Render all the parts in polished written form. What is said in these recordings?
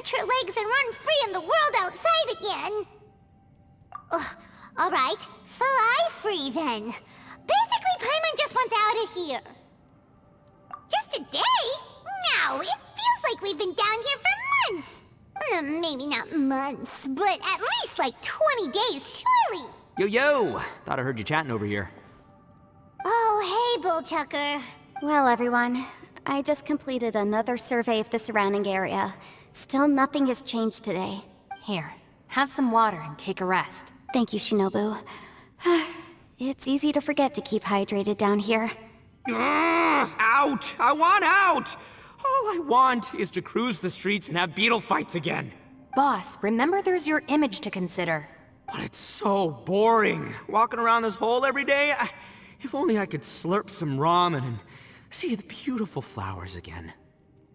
stretch her legs and run free in the world outside again. Ugh, alright, fly free then. Basically, Paimon just wants out of here. Just a day? No, it feels like we've been down here for months. Maybe not months, but at least like 20 days, surely. Yo! Thought I heard you chatting over here. Oh, hey, Bullchucker. Well, everyone, I just completed another survey of the surrounding area. Still nothing has changed today. Here, have some water and take a rest. Thank you, Shinobu. It's easy to forget to keep hydrated down here. Out! I want out! All I want is to cruise the streets and have beetle fights again. Boss, remember there's your image to consider. But it's so boring, walking around this hole every day. If only I could slurp some ramen and see the beautiful flowers again.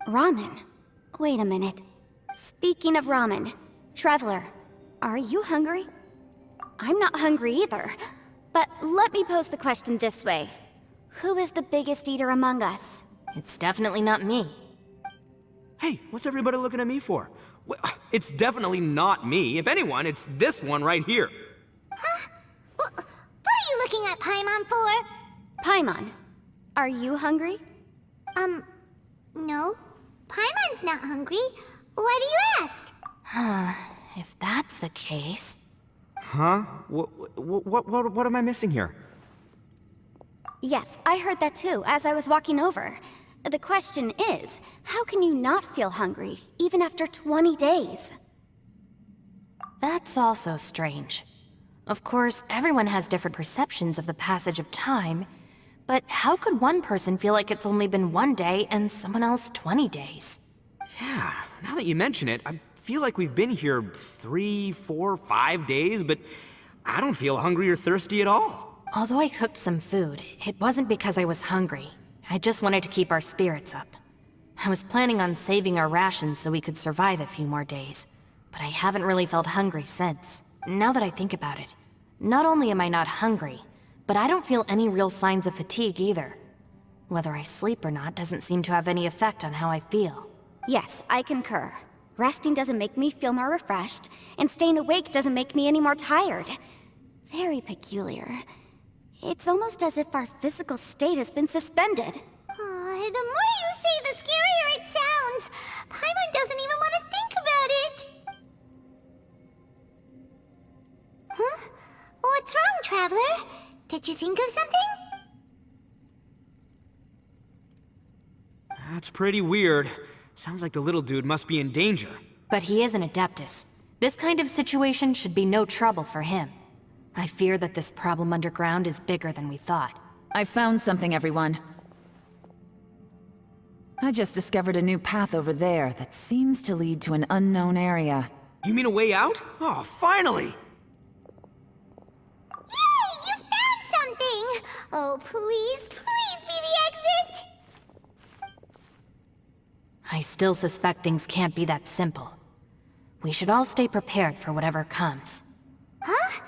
Ramen? Wait a minute. Speaking of ramen, Traveler, are you hungry? I'm not hungry either. But let me pose the question this way. Who is the biggest eater among us? It's definitely not me. Hey, what's everybody looking at me for? Well, it's definitely not me. If anyone, it's this one right here. Huh? What are you looking at Paimon for? Paimon, are you hungry? No. Paimon's not hungry. Why do you ask? If that's the case... Huh? What am I missing here? Yes, I heard that too, as I was walking over. The question is, how can you not feel hungry, even after 20 days? That's also strange. Of course, everyone has different perceptions of the passage of time, but how could one person feel like it's only been 1 day and someone else 20 days? Yeah, now that you mention it, I feel like we've been here 3, 4, 5 days, but I don't feel hungry or thirsty at all. Although I cooked some food, it wasn't because I was hungry. I just wanted to keep our spirits up. I was planning on saving our rations so we could survive a few more days, but I haven't really felt hungry since. Now that I think about it, not only am I not hungry, but I don't feel any real signs of fatigue either. Whether I sleep or not doesn't seem to have any effect on how I feel. Yes, I concur. Resting doesn't make me feel more refreshed, and staying awake doesn't make me any more tired. Very peculiar. It's almost as if our physical state has been suspended. The more you say, the scarier it sounds. Paimon doesn't even want to think about it. Huh? What's wrong, Traveler? Did you think of something? That's pretty weird. Sounds like the little dude must be in danger. But he is an Adeptus. This kind of situation should be no trouble for him. I fear that this problem underground is bigger than we thought. I found something, everyone. I just discovered a new path over there that seems to lead to an unknown area. You mean a way out? Oh, finally! Yay! You found something! Oh, please be the exit! I still suspect things can't be that simple. We should all stay prepared for whatever comes. Huh?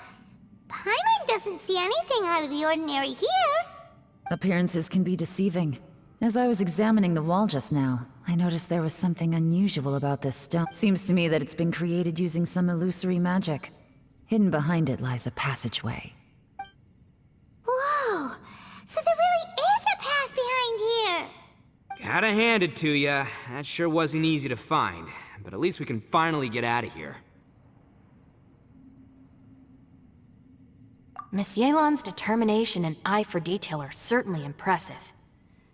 Paimon doesn't see anything out of the ordinary here. Appearances can be deceiving. As I was examining the wall just now, I noticed there was something unusual about this stone. Seems to me that it's been created using some illusory magic. Hidden behind it lies a passageway. Whoa! So there really is a path behind here! Gotta hand it to ya. That sure wasn't easy to find. But at least we can finally get out of here. Miss Yelan's determination and eye for detail are certainly impressive.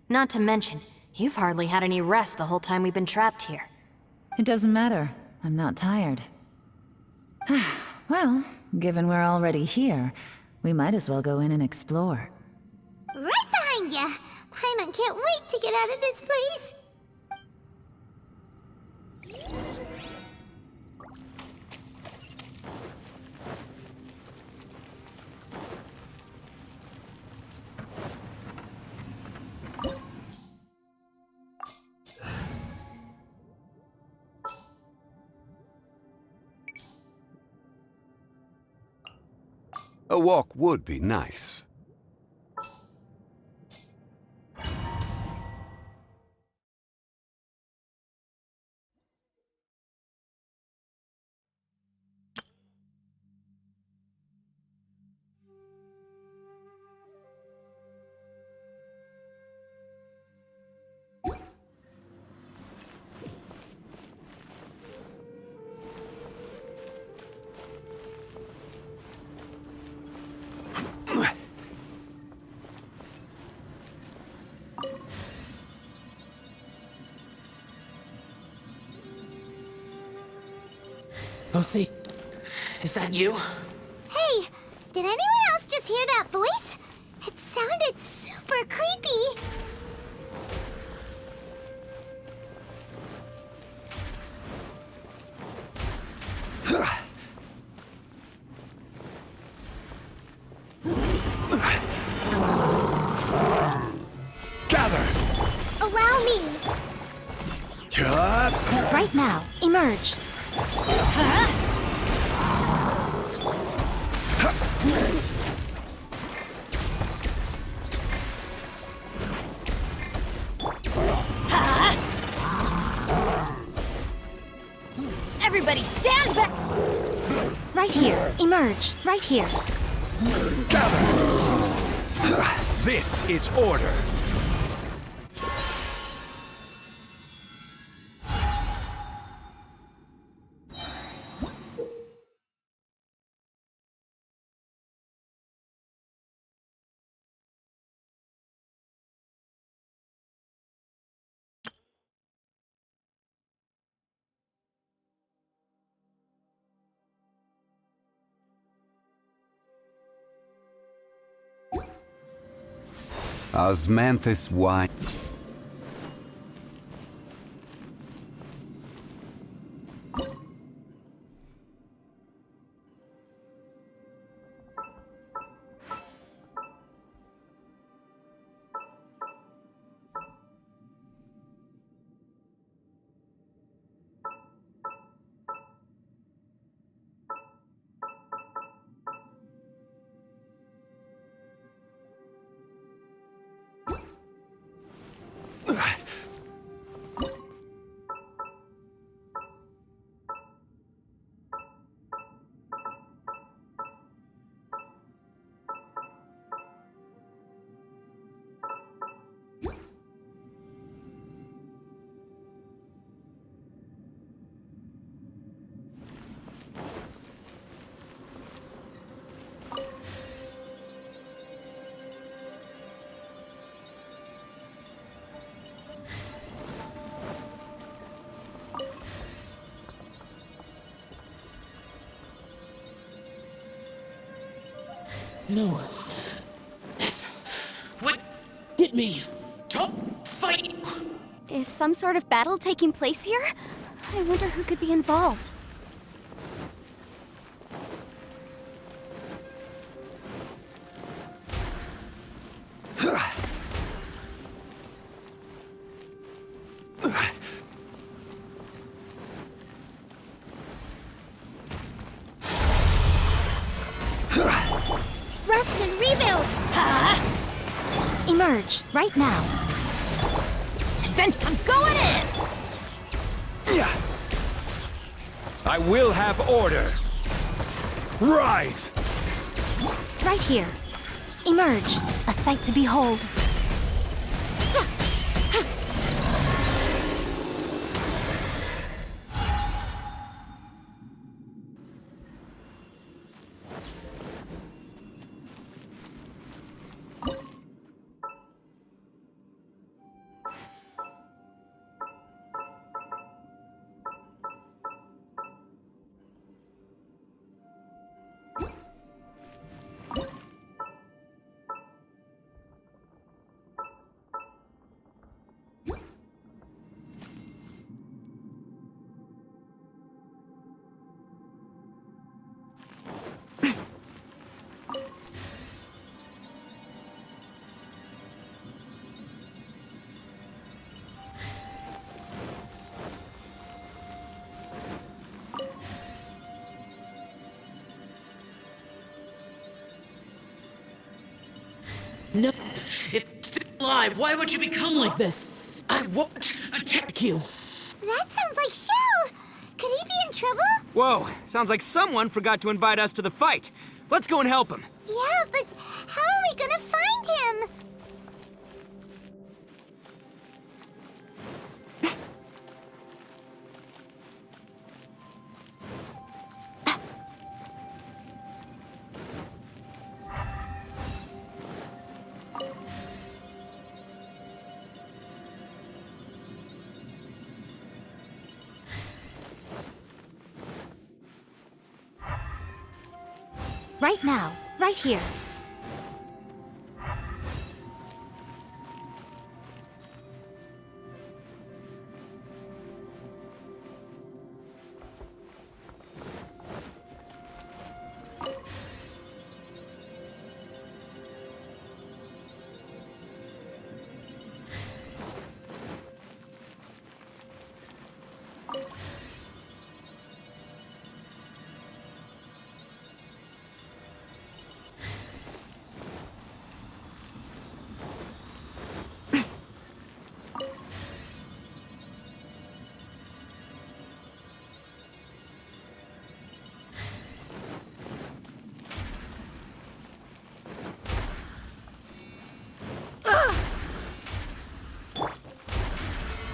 Not to mention, you've hardly had any rest the whole time we've been trapped here. It doesn't matter. I'm not tired. Well, given we're already here, we might as well go in and explore. Right behind ya! Paimon can't wait to get out of this place! A walk would be nice. Lucy, is that you? Hey, did anyone else just hear that voice? It sounded super creepy. Gather! Allow me. Chop! Right now, emerge. Everybody stand back! Right here, emerge. Right here. Gather! This is order. Osmanthus wine. No. This would get me. Don't fight. Is some sort of battle taking place here? I wonder who could be involved. Rest and rebuild. Emerge, right now. I'm going in. I will have order. Rise! Right here. Emerge, a sight to behold. No, it's still alive. Why would you become like this? I won't attack you. That sounds like Shell. Could he be in trouble? Whoa, sounds like someone forgot to invite us to the fight. Let's go and help him. Yeah, but how are we gonna find him? Right now. Right here.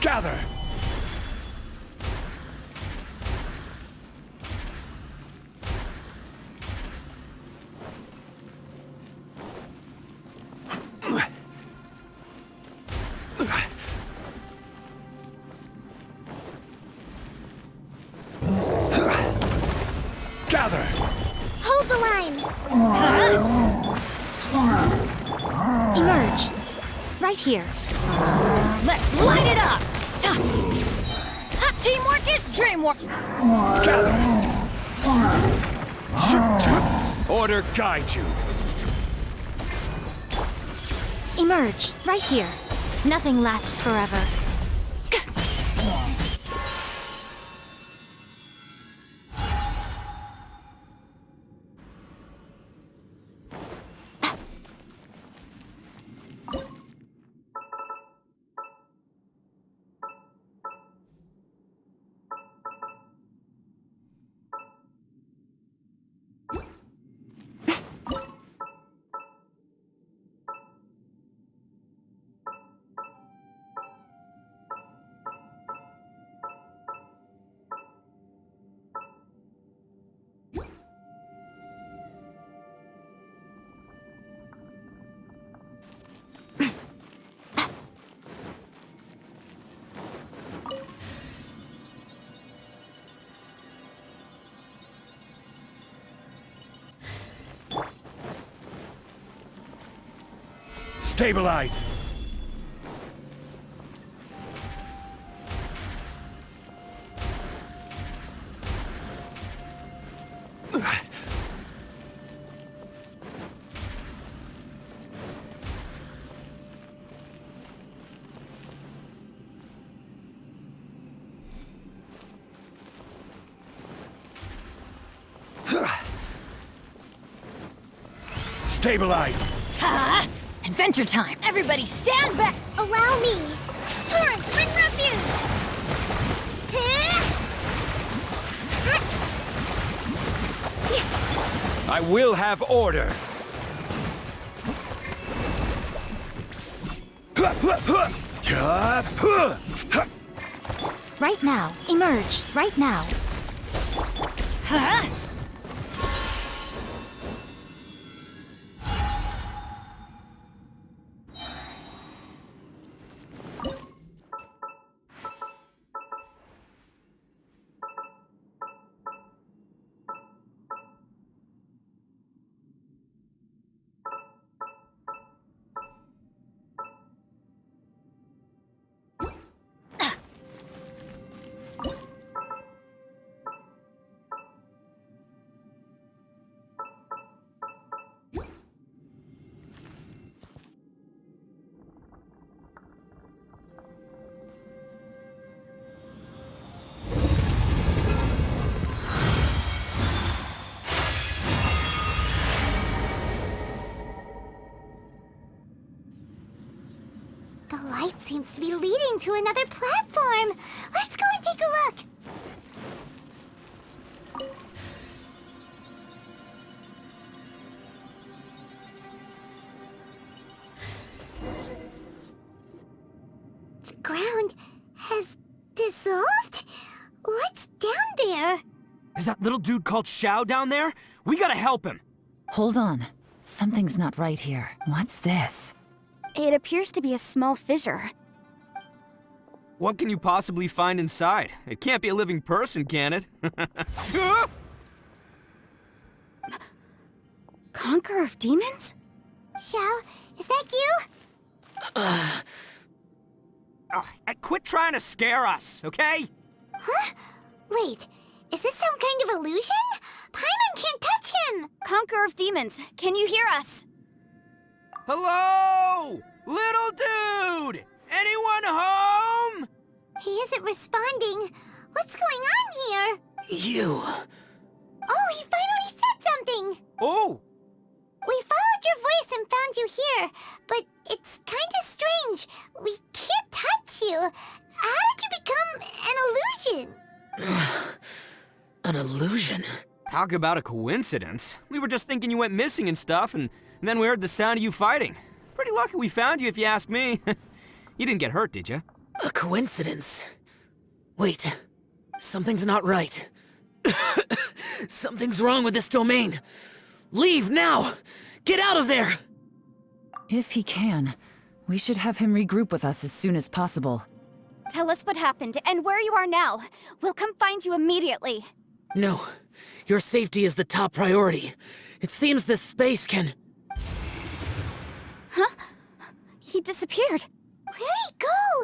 Gather! Gather! Hold the line! Emerge. Right here. Let's light it up! Teamwork is dreamwork! Gather! Order guide you. Emerge. Right here. Nothing lasts forever. Stabilize! Stabilize! Ha! Adventure time! Everybody stand back! Allow me! Torrents, bring refuge! I will have order! Right now. Emerge. Right now. Huh? The light seems to be leading to another platform. Let's go and take a look. The ground has dissolved? What's down there? Is that little dude called Xiao down there? We gotta help him. Hold on. Something's not right here. What's this? It appears to be a small fissure. What can you possibly find inside? It can't be a living person, can it? Conqueror of demons? Xiao, is that you? Quit trying to scare us, okay? Huh? Wait, is this some kind of illusion? Paimon can't touch him! Conqueror of demons, can you hear us? Hello? Little dude! Anyone home? He isn't responding. What's going on here? You. Oh, he finally said something! Oh! We followed your voice and found you here, but it's kinda strange. We can't touch you. How did you become an illusion? An illusion? Talk about a coincidence. We were just thinking you went missing and stuff, and then we heard the sound of you fighting. Pretty lucky we found you, if you ask me. You didn't get hurt, did you? A coincidence? Wait, something's not right. Something's wrong with this domain. Leave now! Get out of there! If he can, we should have him regroup with us as soon as possible. Tell us what happened and where you are now. We'll come find you immediately. No, your safety is the top priority. It seems this space can... Huh? He disappeared. Where'd he go?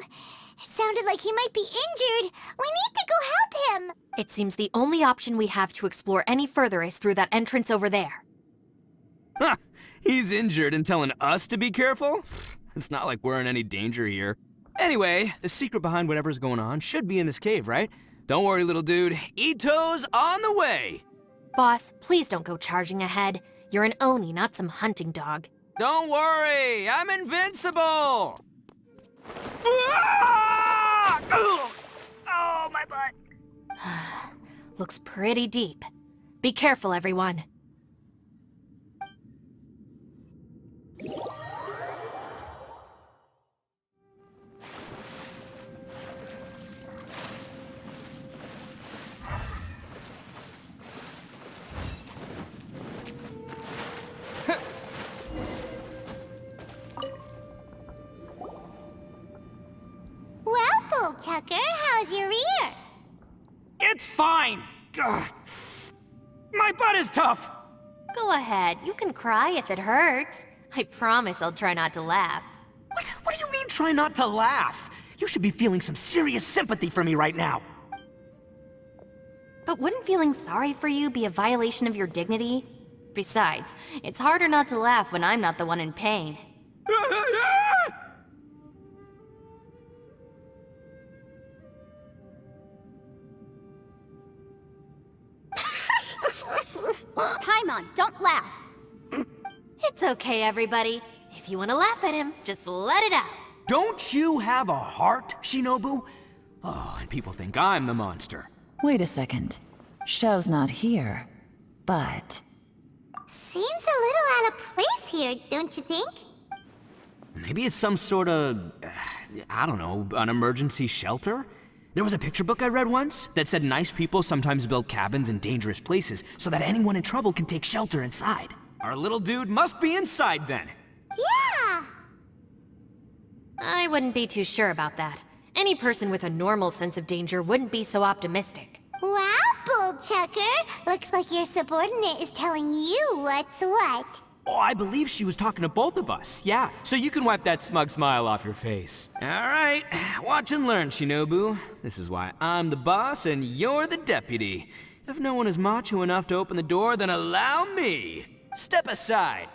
It sounded like he might be injured. We need to go help him. It seems the only option we have to explore any further is through that entrance over there. Huh, he's injured and telling us to be careful? It's not like we're in any danger here. Anyway, the secret behind whatever's going on should be in this cave, right? Don't worry, little dude. Ito's on the way! Boss, please don't go charging ahead. You're an Oni, not some hunting dog. Don't worry, I'm invincible! Ah! Oh, my butt! Looks pretty deep. Be careful, everyone. Well, Bullchucker, how's your ear? It's fine! Ugh. My butt is tough! Go ahead, you can cry if it hurts. I promise I'll try not to laugh. What do you mean, try not to laugh? You should be feeling some serious sympathy for me right now. But wouldn't feeling sorry for you be a violation of your dignity? Besides, it's harder not to laugh when I'm not the one in pain. Paimon, don't laugh. It's okay, everybody. If you want to laugh at him, just let it out. Don't you have a heart, Shinobu? Oh, and people think I'm the monster. Wait a second. Xiao's not here, but... Seems a little out of place here, don't you think? Maybe it's some sort of, I don't know, an emergency shelter? There was a picture book I read once that said nice people sometimes build cabins in dangerous places so that anyone in trouble can take shelter inside. Our little dude must be inside then. Yeah! I wouldn't be too sure about that. Any person with a normal sense of danger wouldn't be so optimistic. Wow, Bullchucker! Looks like your subordinate is telling you what's what. Oh, I believe she was talking to both of us. Yeah, so you can wipe that smug smile off your face. All right, watch and learn, Shinobu. This is why I'm the boss and you're the deputy. If no one is macho enough to open the door, then allow me. Step aside.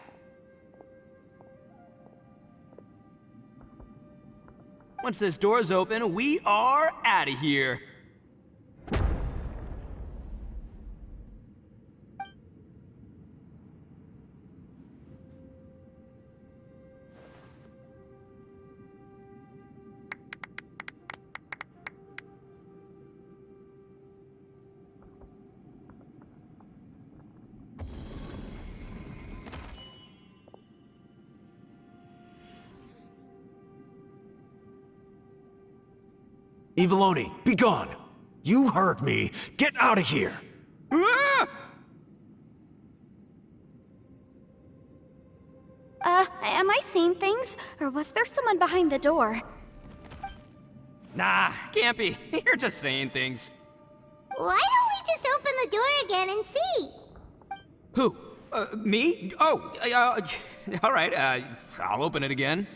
Once this door's open, we are out of here. Eviloni, be gone! You heard me! Get out of here! Ah! Am I seeing things? Or was there someone behind the door? Nah, can't be. You're just saying things. Why don't we just open the door again and see? Who? Me? Oh, all right, I'll open it again.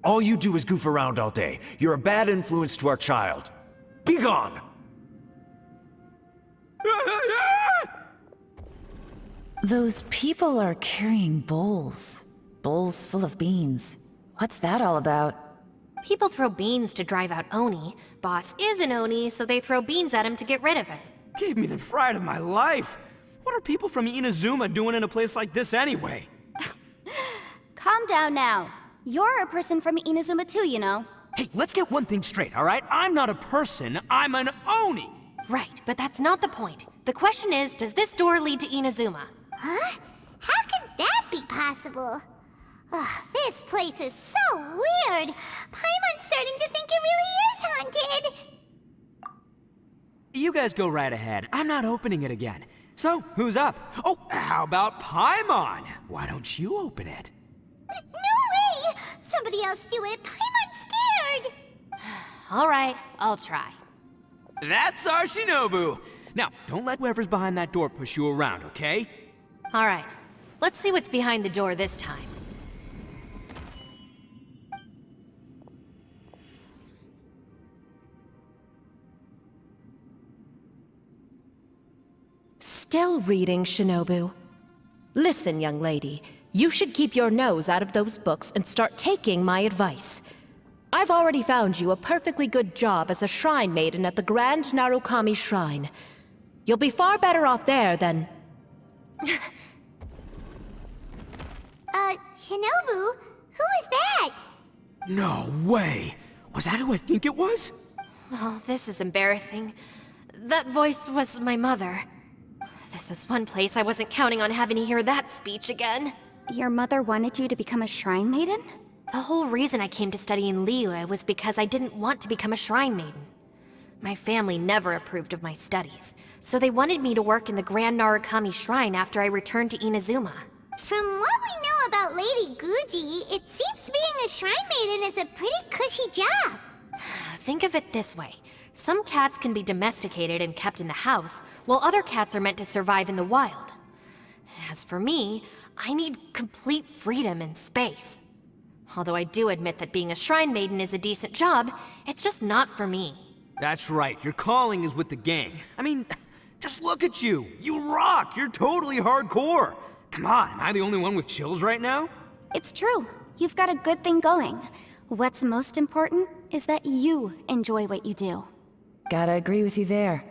All you do is goof around all day. You're a bad influence to our child. Be gone! Those people are carrying bowls. Bowls full of beans. What's that all about? People throw beans to drive out Oni. Boss is an Oni, so they throw beans at him to get rid of him. Gave me the fright of my life. What are people from Inazuma doing in a place like this anyway? Calm down now. You're a person from Inazuma too, you know. Hey, let's get one thing straight, all right? I'm not a person, I'm an Oni! Right, but that's not the point. The question is, does this door lead to Inazuma? Huh? How could that be possible? Ugh, this place is so weird. Paimon's starting to think it really is haunted. You guys go right ahead. I'm not opening it again. So, who's up? Oh, how about Paimon? Why don't you open it? No way! Somebody else do it. Paimon's scared. All right, I'll try. That's our Shinobu! Now, don't let whoever's behind that door push you around, okay? All right, let's see what's behind the door this time. Still reading, Shinobu. Listen, young lady. You should keep your nose out of those books and start taking my advice. I've already found you a perfectly good job as a shrine maiden at the Grand Narukami Shrine. You'll be far better off there than... Shinobu? Who is that? No way! Was that who I think it was? Oh, this is embarrassing. That voice was my mother. This is one place I wasn't counting on having to hear that speech again. Your mother wanted you to become a shrine maiden? The whole reason I came to study in Liyue was because I didn't want to become a shrine maiden. My family never approved of my studies, so they wanted me to work in the Grand Narukami Shrine after I returned to Inazuma. From what we know about Lady Guji, it seems being a shrine maiden is a pretty cushy job. Think of it this way. Some cats can be domesticated and kept in the house, while other cats are meant to survive in the wild. As for me, I need complete freedom and space. Although I do admit that being a shrine maiden is a decent job, it's just not for me. That's right, your calling is with the gang. I mean, just look at you. You rock, you're totally hardcore. Come on, am I the only one with chills right now? It's true. You've got a good thing going. What's most important is that you enjoy what you do. Gotta agree with you there.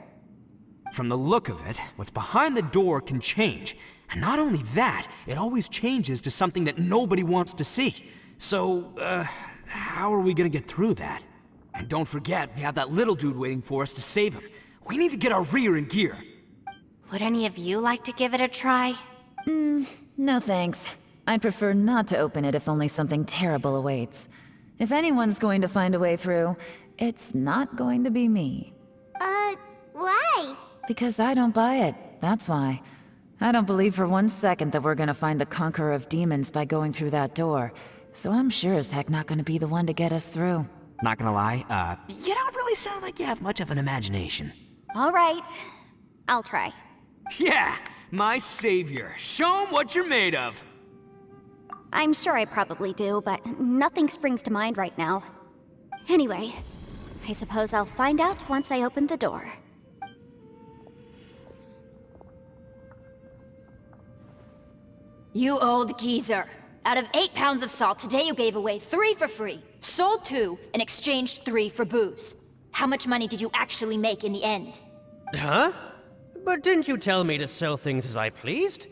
From the look of it, what's behind the door can change. And not only that, it always changes to something that nobody wants to see. So, how are we gonna get through that? And don't forget, we have that little dude waiting for us to save him. We need to get our rear in gear. Would any of you like to give it a try? No thanks. I'd prefer not to open it if only something terrible awaits. If anyone's going to find a way through, it's not going to be me. Why? Because I don't buy it, that's why. I don't believe for 1 second that we're gonna find the Conqueror of Demons by going through that door. So I'm sure as heck not gonna be the one to get us through. Not gonna lie, you don't really sound like you have much of an imagination. All right. I'll try. Yeah, my savior. Show 'em what you're made of. I'm sure I probably do, but nothing springs to mind right now. Anyway, I suppose I'll find out once I open the door. You old geezer. Out of 8 pounds of salt, today you gave away 3 for free, sold 2, and exchanged 3 for booze. How much money did you actually make in the end? Huh? But didn't you tell me to sell things as I pleased?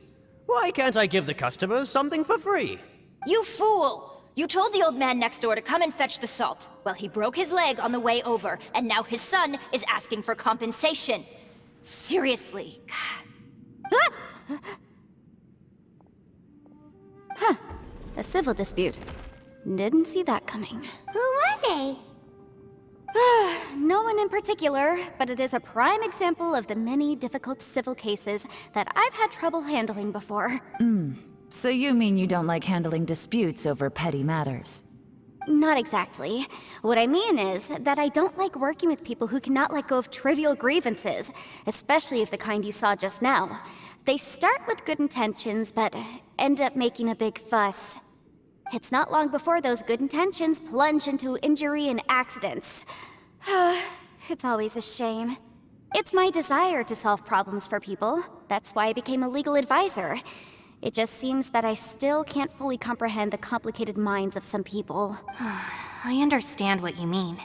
Why can't I give the customers something for free? You fool! You told the old man next door to come and fetch the salt. Well, he broke his leg on the way over, and now his son is asking for compensation. Seriously. A civil dispute. Didn't see that coming. Who were they? No one in particular, but it is a prime example of the many difficult civil cases that I've had trouble handling before. So you mean you don't like handling disputes over petty matters? Not exactly. What I mean is that I don't like working with people who cannot let go of trivial grievances, especially of the kind you saw just now. They start with good intentions, but end up making a big fuss. It's not long before those good intentions plunge into injury and accidents. It's always a shame. It's my desire to solve problems for people. That's why I became a legal advisor. It just seems that I still can't fully comprehend the complicated minds of some people. I understand what you mean.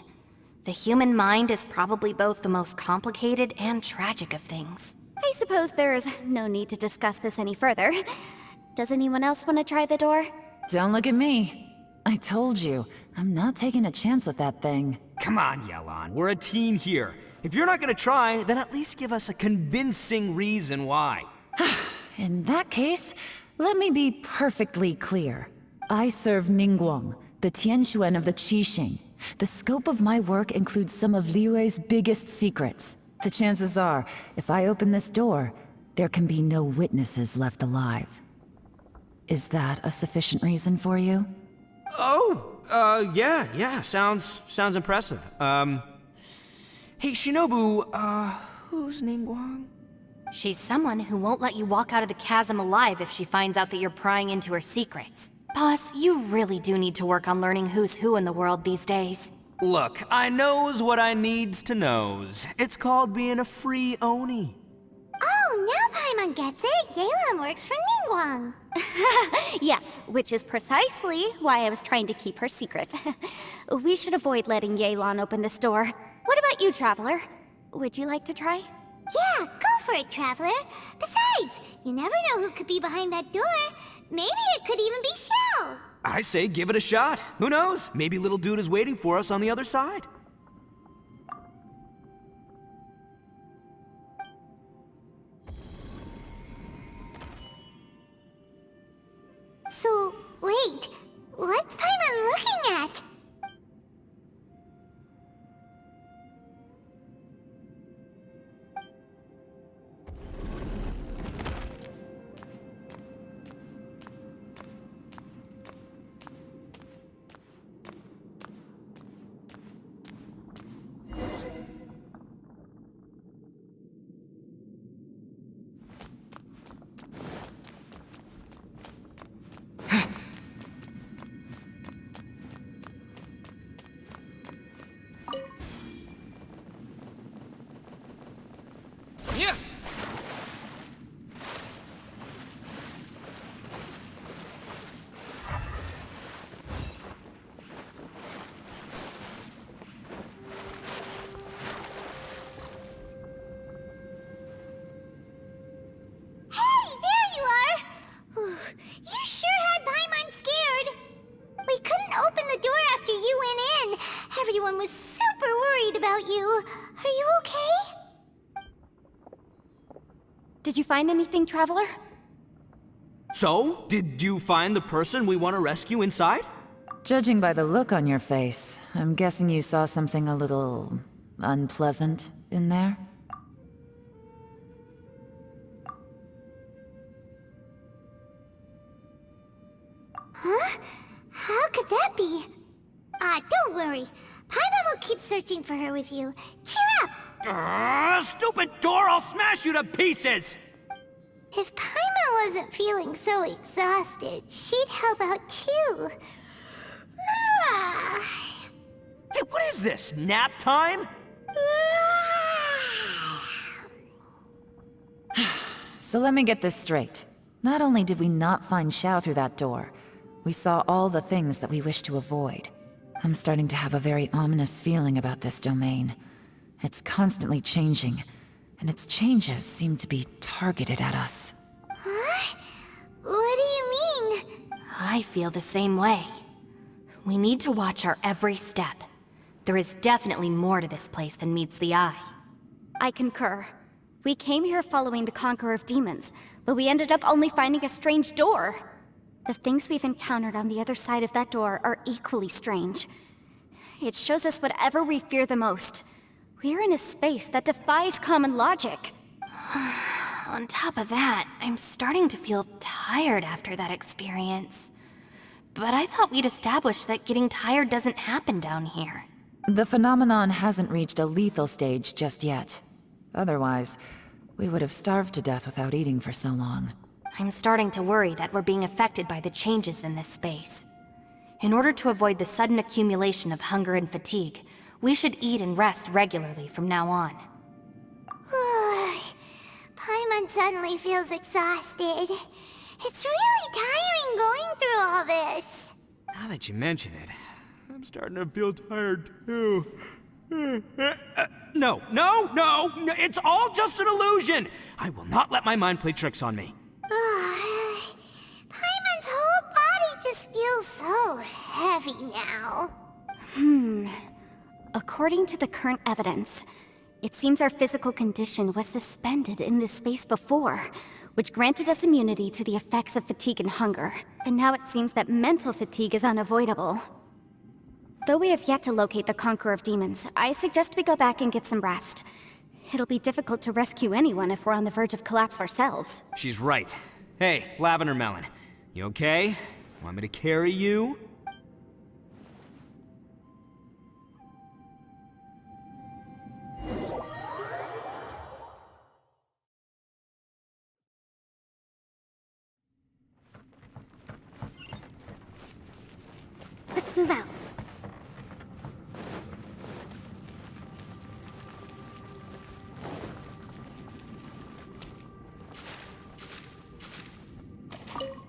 The human mind is probably both the most complicated and tragic of things. I suppose there's no need to discuss this any further. Does anyone else want to try the door? Don't look at me. I told you, I'm not taking a chance with that thing. Come on, Yelan, we're a team here. If you're not gonna try, then at least give us a convincing reason why. In that case, let me be perfectly clear. I serve Ningguang, the Tianxuan of the Qixing. The scope of my work includes some of Liyue's biggest secrets. The chances are, if I open this door, there can be no witnesses left alive. Is that a sufficient reason for you? Yeah, sounds impressive. Hey, Shinobu, who's Ningguang? She's someone who won't let you walk out of the chasm alive if she finds out that you're prying into her secrets. Boss, you really do need to work on learning who's who in the world these days. Look, I knows what I needs to knows. It's called being a free Oni. Oh, now Paimon gets it. Yelan works for Ningguang. Yes, which is precisely why I was trying to keep her secret. We should avoid letting Yelan open this door. What about you, Traveler? Would you like to try? Yeah, go for it, Traveler. Besides, you never know who could be behind that door. Maybe it could even be Shell. I say give it a shot. Who knows? Maybe little dude is waiting for us on the other side. So, wait. What's Paimon looking at? Yeah. Everyone was super worried about you. Are you okay? Did you find anything, Traveler? So, did you find the person we want to rescue inside? Judging by the look on your face, I'm guessing you saw something a little unpleasant in there? Huh? How could that be? Don't worry. Paimon will keep searching for her with you. Cheer up! Stupid door! I'll smash you to pieces! If Paimon wasn't feeling so exhausted, she'd help out too. Hey, what is this? Nap time? So let me get this straight. Not only did we not find Xiao through that door, we saw all the things that we wish to avoid. I'm starting to have a very ominous feeling about this domain. It's constantly changing, and its changes seem to be targeted at us. Huh? What do you mean? I feel the same way. We need to watch our every step. There is definitely more to this place than meets the eye. I concur. We came here following the Conqueror of Demons, but we ended up only finding a strange door. The things we've encountered on the other side of that door are equally strange. It shows us whatever we fear the most. We're in a space that defies common logic. On top of that, I'm starting to feel tired after that experience. But I thought we'd established that getting tired doesn't happen down here. The phenomenon hasn't reached a lethal stage just yet. Otherwise, we would have starved to death without eating for so long. I'm starting to worry that we're being affected by the changes in this space. In order to avoid the sudden accumulation of hunger and fatigue, we should eat and rest regularly from now on. Paimon suddenly feels exhausted. It's really tiring going through all this. Now that you mention it, I'm starting to feel tired too. No, it's all just an illusion! I will not let my mind play tricks on me. Paimon's whole body just feels so heavy now. According to the current evidence, it seems our physical condition was suspended in this space before, which granted us immunity to the effects of fatigue and hunger. And now it seems that mental fatigue is unavoidable. Though we have yet to locate the Conqueror of Demons, I suggest we go back and get some rest. It'll be difficult to rescue anyone if we're on the verge of collapse ourselves. She's right. Hey, Lavender Melon, you okay? Want me to carry you? Let's move out.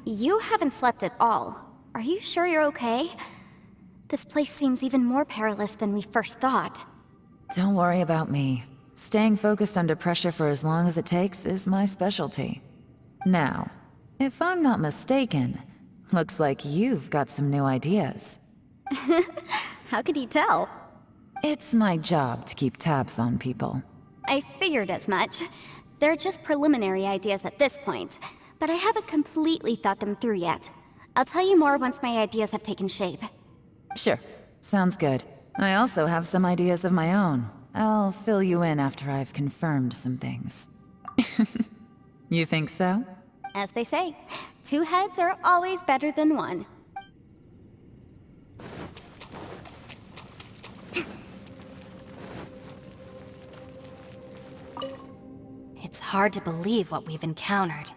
You haven't slept at all. Are you sure you're okay? This place seems even more perilous than we first thought. Don't worry about me. Staying focused under pressure for as long as it takes is my specialty. Now, if I'm not mistaken, looks like you've got some new ideas. How could you tell? It's my job to keep tabs on people. I figured as much. They're just preliminary ideas at this point, but I haven't completely thought them through yet. I'll tell you more once my ideas have taken shape. Sure. Sounds good. I also have some ideas of my own. I'll fill you in after I've confirmed some things. You think so? As they say, 2 heads are always better than 1. It's hard to believe what we've encountered.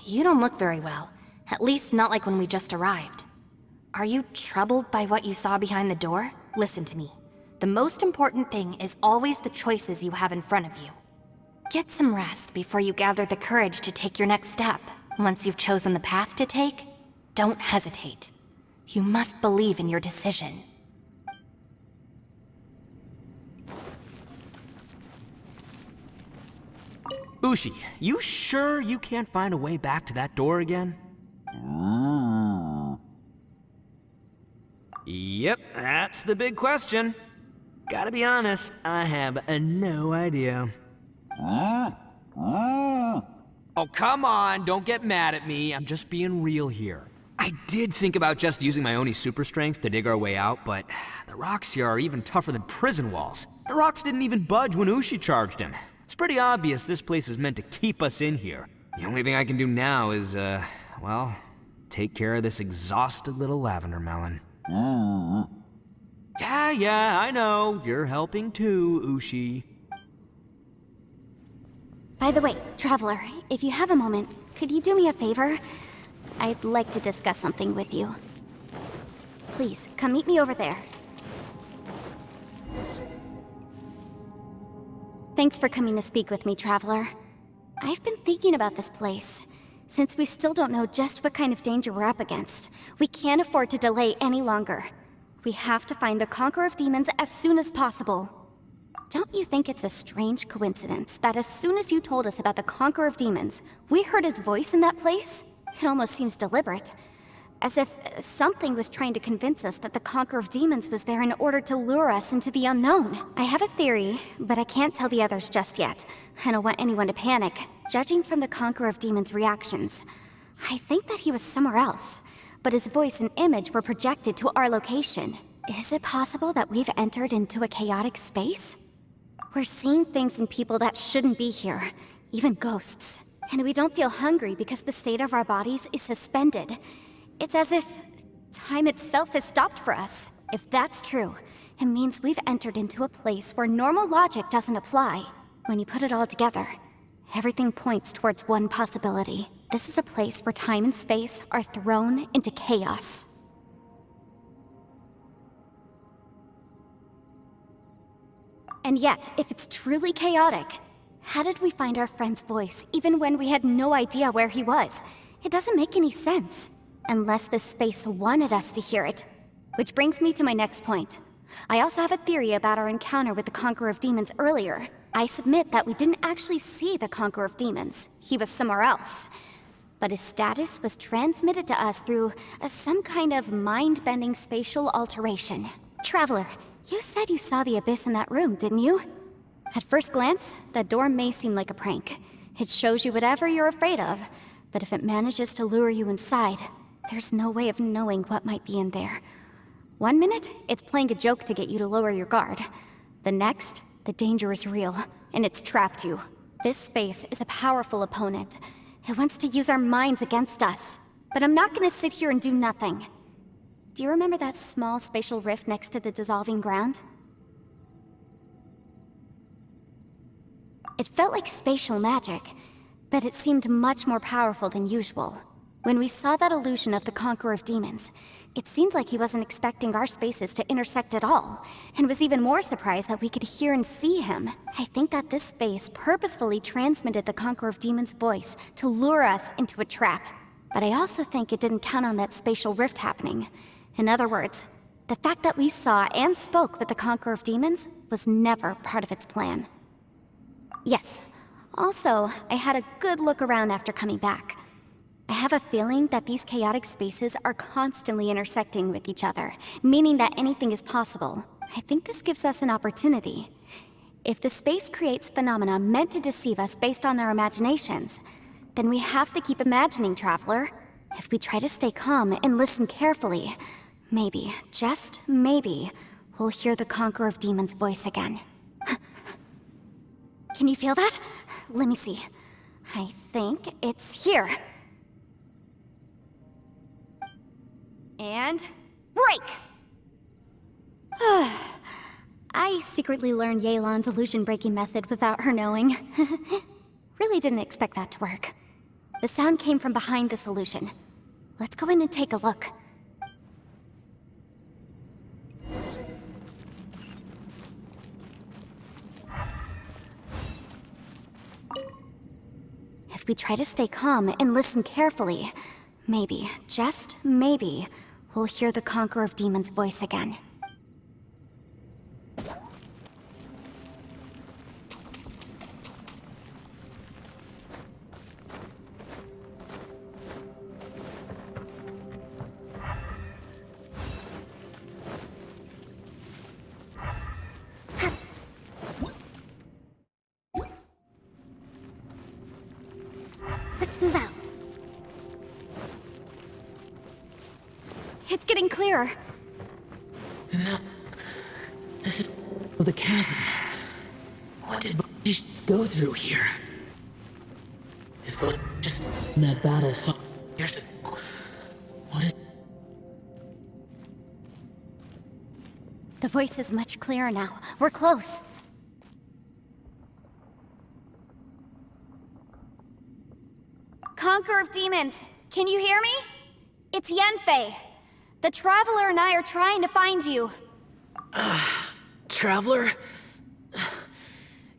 You don't look very well. At least not like when we just arrived. Are you troubled by what you saw behind the door? Listen to me. The most important thing is always the choices you have in front of you. Get some rest before you gather the courage to take your next step. Once you've chosen the path to take, don't hesitate. You must believe in your decision. Ushi, you sure you can't find a way back to that door again? Yep, that's the big question. Gotta be honest, I have no idea. Oh, come on, don't get mad at me. I'm just being real here. I did think about just using my Oni super strength to dig our way out, but the rocks here are even tougher than prison walls. The rocks didn't even budge when Ushi charged him. It's pretty obvious this place is meant to keep us in here. The only thing I can do now is, well, take care of this exhausted little lavender melon. Yeah, I know. You're helping too, Ushi. By the way, Traveler, if you have a moment, could you do me a favor? I'd like to discuss something with you. Please, come meet me over there. Thanks for coming to speak with me, Traveler. I've been thinking about this place. Since we still don't know just what kind of danger we're up against, we can't afford to delay any longer. We have to find the Conqueror of Demons as soon as possible. Don't you think it's a strange coincidence that as soon as you told us about the Conqueror of Demons, we heard his voice in that place? It almost seems deliberate. As if something was trying to convince us that the Conqueror of Demons was there in order to lure us into the unknown. I have a theory, but I can't tell the others just yet. I don't want anyone to panic. Judging from the Conqueror of Demons' reactions, I think that he was somewhere else, but his voice and image were projected to our location. Is it possible that we've entered into a chaotic space? We're seeing things and people that shouldn't be here, even ghosts. And we don't feel hungry because the state of our bodies is suspended. It's as if time itself has stopped for us. If that's true, it means we've entered into a place where normal logic doesn't apply. When you put it all together, everything points towards one possibility. This is a place where time and space are thrown into chaos. And yet, if it's truly chaotic, how did we find our friend's voice even when we had no idea where he was? It doesn't make any sense. Unless this space wanted us to hear it. Which brings me to my next point. I also have a theory about our encounter with the Conqueror of Demons earlier. I submit that we didn't actually see the Conqueror of Demons. He was somewhere else. But his status was transmitted to us through some kind of mind-bending spatial alteration. Traveler, you said you saw the abyss in that room, didn't you? At first glance, that door may seem like a prank. It shows you whatever you're afraid of, but if it manages to lure you inside, there's no way of knowing what might be in there. One minute, it's playing a joke to get you to lower your guard. The next, the danger is real, and it's trapped you. This space is a powerful opponent. It wants to use our minds against us. But I'm not gonna sit here and do nothing. Do you remember that small spatial rift next to the dissolving ground? It felt like spatial magic, but it seemed much more powerful than usual. When we saw that illusion of the Conqueror of Demons, it seemed like he wasn't expecting our spaces to intersect at all, and was even more surprised that we could hear and see him. I think that this space purposefully transmitted the Conqueror of Demons' voice to lure us into a trap. But I also think it didn't count on that spatial rift happening. In other words, the fact that we saw and spoke with the Conqueror of Demons was never part of its plan. Yes. Also, I had a good look around after coming back. I have a feeling that these chaotic spaces are constantly intersecting with each other, meaning that anything is possible. I think this gives us an opportunity. If the space creates phenomena meant to deceive us based on our imaginations, then we have to keep imagining, Traveler. If we try to stay calm and listen carefully, maybe, just maybe, we'll hear the Conqueror of Demons' voice again. Can you feel that? Let me see. I think it's here. And break! I secretly learned Yelan's illusion-breaking method without her knowing. Really didn't expect that to work. The sound came from behind this illusion. Let's go in and take a look. If we try to stay calm and listen carefully, maybe, just maybe, we'll hear the Conqueror of Demons' voice again. Let's move out. It's getting clearer. No. This is the chasm. What did we go through here? If we're just in that battle 5 years ago, what is... The voice is much clearer now. We're close. Conqueror of Demons, can you hear me? It's Yanfei. The Traveler and I are trying to find you. Traveler?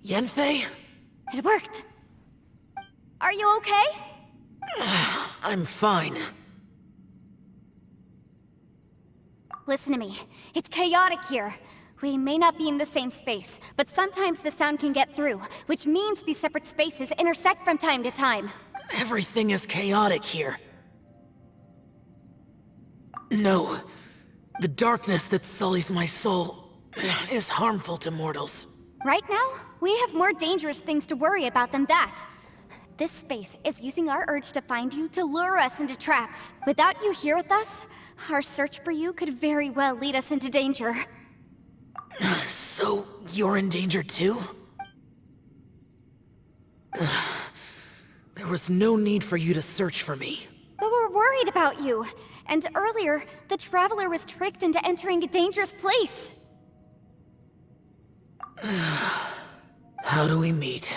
Yanfei? It worked. Are you okay? I'm fine. Listen to me. It's chaotic here. We may not be in the same space, but sometimes the sound can get through, which means these separate spaces intersect from time to time. Everything is chaotic here. No. The darkness that sullies my soul is harmful to mortals. Right now, we have more dangerous things to worry about than that. This space is using our urge to find you to lure us into traps. Without you here with us, our search for you could very well lead us into danger. So, you're in danger too? There was no need for you to search for me. But we're worried about you. And earlier, the Traveler was tricked into entering a dangerous place. How do we meet?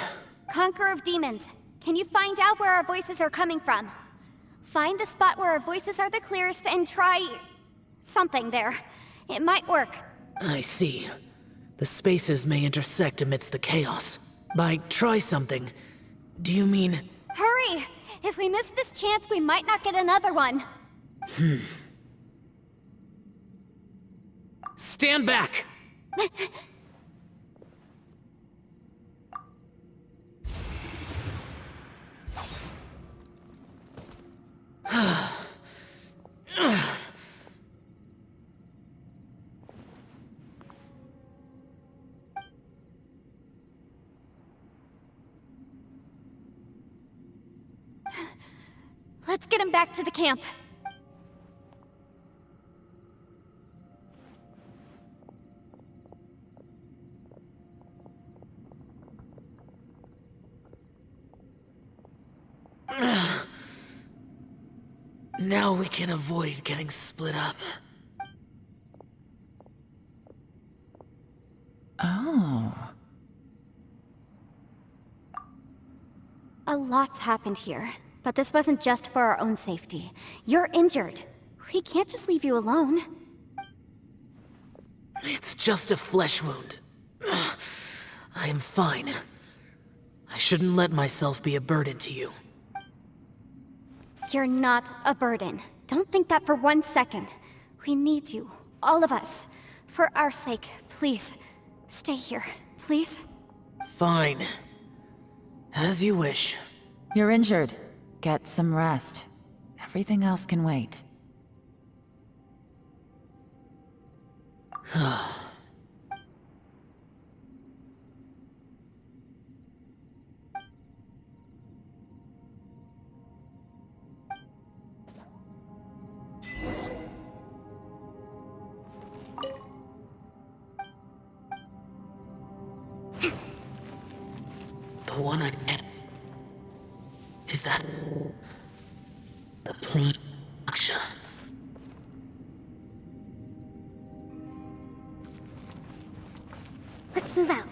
Conqueror of Demons, can you find out where our voices are coming from? Find the spot where our voices are the clearest and try... something there. It might work. I see. The spaces may intersect amidst the chaos. By try something, do you mean... Hurry! If we miss this chance, we might not get another one. Stand back! Let's get him back to the camp. Now we can avoid getting split up. Oh. A lot's happened here, but this wasn't just for our own safety. You're injured. We can't just leave you alone. It's just a flesh wound. I am fine. I shouldn't let myself be a burden to you. You're not a burden. Don't think that for 1 second. We need you, all of us. For our sake, please, stay here, please. Fine. As you wish. You're injured. Get some rest. Everything else can wait. The one I am. Is that... the Prime Aksha? Let's move out.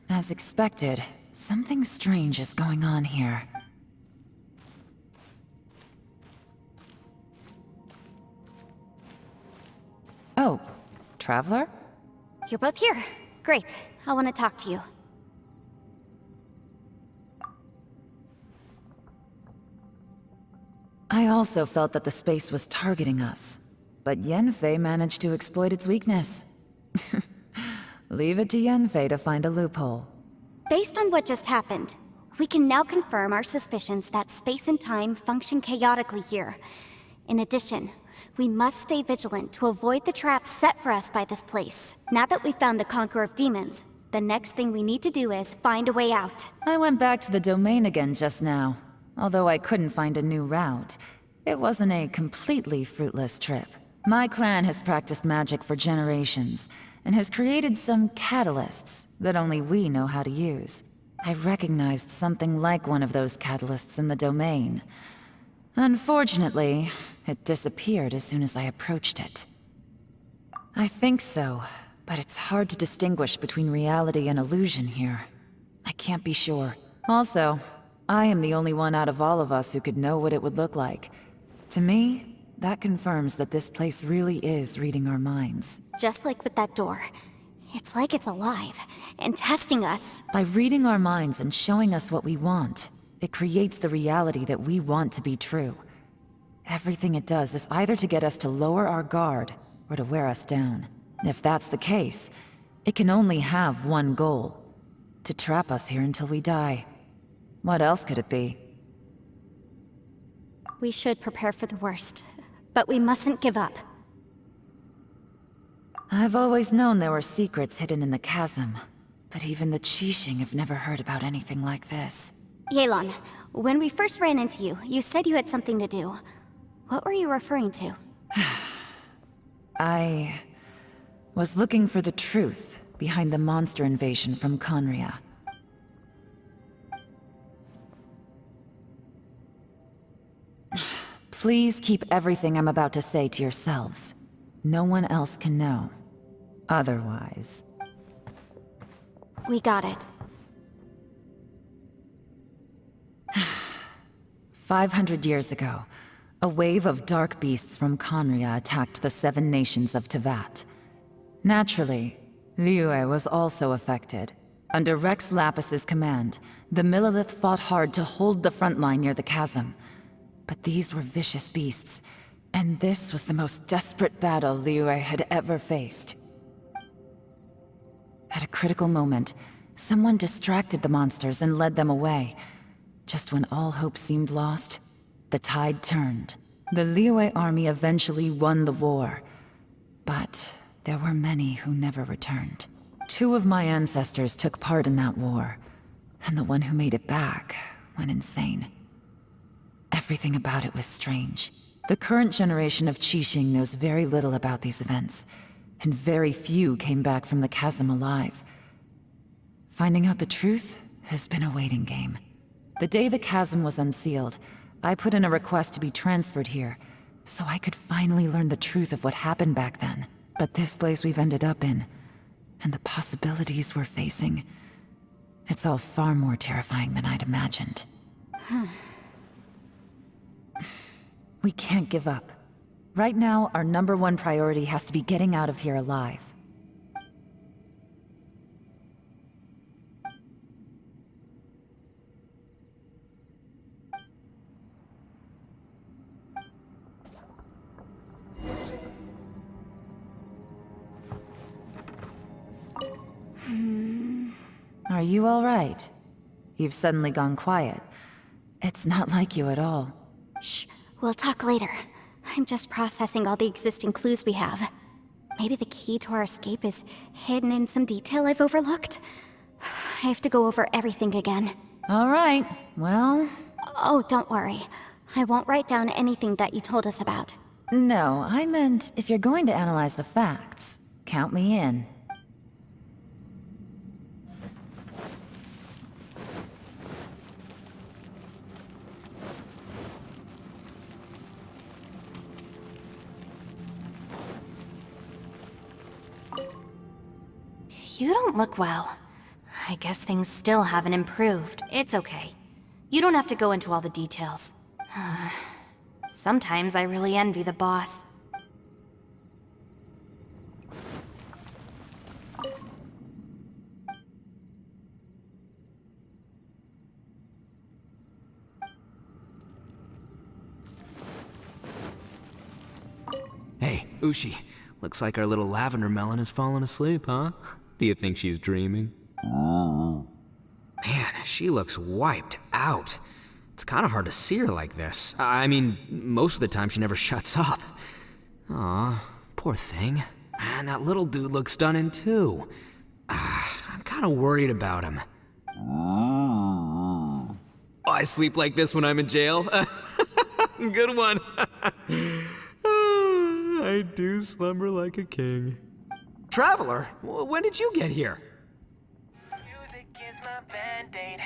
As expected, something strange is going on here. Oh, Traveler? You're both here. Great. I want to talk to you. I also felt that the space was targeting us, but Yenfei managed to exploit its weakness. Leave it to Yenfei to find a loophole. Based on what just happened, we can now confirm our suspicions that space and time function chaotically here. In addition, we must stay vigilant to avoid the traps set for us by this place. Now that we've found the Conqueror of Demons, the next thing we need to do is find a way out. I went back to the domain again just now. Although I couldn't find a new route, it wasn't a completely fruitless trip. My clan has practiced magic for generations, and has created some catalysts that only we know how to use. I recognized something like one of those catalysts in the domain. Unfortunately, it disappeared as soon as I approached it. I think so, but it's hard to distinguish between reality and illusion here. I can't be sure. Also, I am the only one out of all of us who could know what it would look like. To me, that confirms that this place really is reading our minds. Just like with that door. It's like it's alive, and testing us. By reading our minds and showing us what we want, it creates the reality that we want to be true. Everything it does is either to get us to lower our guard, or to wear us down. If that's the case, it can only have one goal. To trap us here until we die. What else could it be? We should prepare for the worst, but we mustn't give up. I've always known there were secrets hidden in the chasm. But even the Qixing have never heard about anything like this. Yelan, when we first ran into you, you said you had something to do. What were you referring to? I was looking for the truth behind the monster invasion from Conria. Please keep everything I'm about to say to yourselves. No one else can know. Otherwise... We got it. 500 years ago, a wave of dark beasts from Conria attacked the 7 nations of Tevat. Naturally, Liyue was also affected. Under Rex Lapis's command, the Millelith fought hard to hold the front line near the chasm. But these were vicious beasts, and this was the most desperate battle Liyue had ever faced. At a critical moment, someone distracted the monsters and led them away. Just when all hope seemed lost, the tide turned. The Liyue army eventually won the war. But there were many who never returned. 2 of my ancestors took part in that war, and the one who made it back went insane. Everything about it was strange. The current generation of Qixing knows very little about these events, and very few came back from the chasm alive. Finding out the truth has been a waiting game. The day the chasm was unsealed, I put in a request to be transferred here, so I could finally learn the truth of what happened back then. But this place we've ended up in, and the possibilities we're facing, it's all far more terrifying than I'd imagined. We can't give up. Right now, our #1 priority has to be getting out of here alive. Are you all right? You've suddenly gone quiet. It's not like you at all. Shh, we'll talk later. I'm just processing all the existing clues we have. Maybe the key to our escape is hidden in some detail I've overlooked. I have to go over everything again. All right, well... Oh, don't worry. I won't write down anything that you told us about. No, I meant if you're going to analyze the facts, count me in. You don't look well. I guess things still haven't improved. It's okay. You don't have to go into all the details. Sometimes I really envy the boss. Hey, Ushi. Looks like our little lavender melon has fallen asleep, huh? Do you think she's dreaming? Man, she looks wiped out. It's kind of hard to see her like this. I mean, most of the time she never shuts up. Aw, poor thing. And that little dude looks stunning too. I'm kind of worried about him. Oh, I sleep like this when I'm in jail? Good one. I do slumber like a king. Traveler, when did you get here? Music is my band-aid.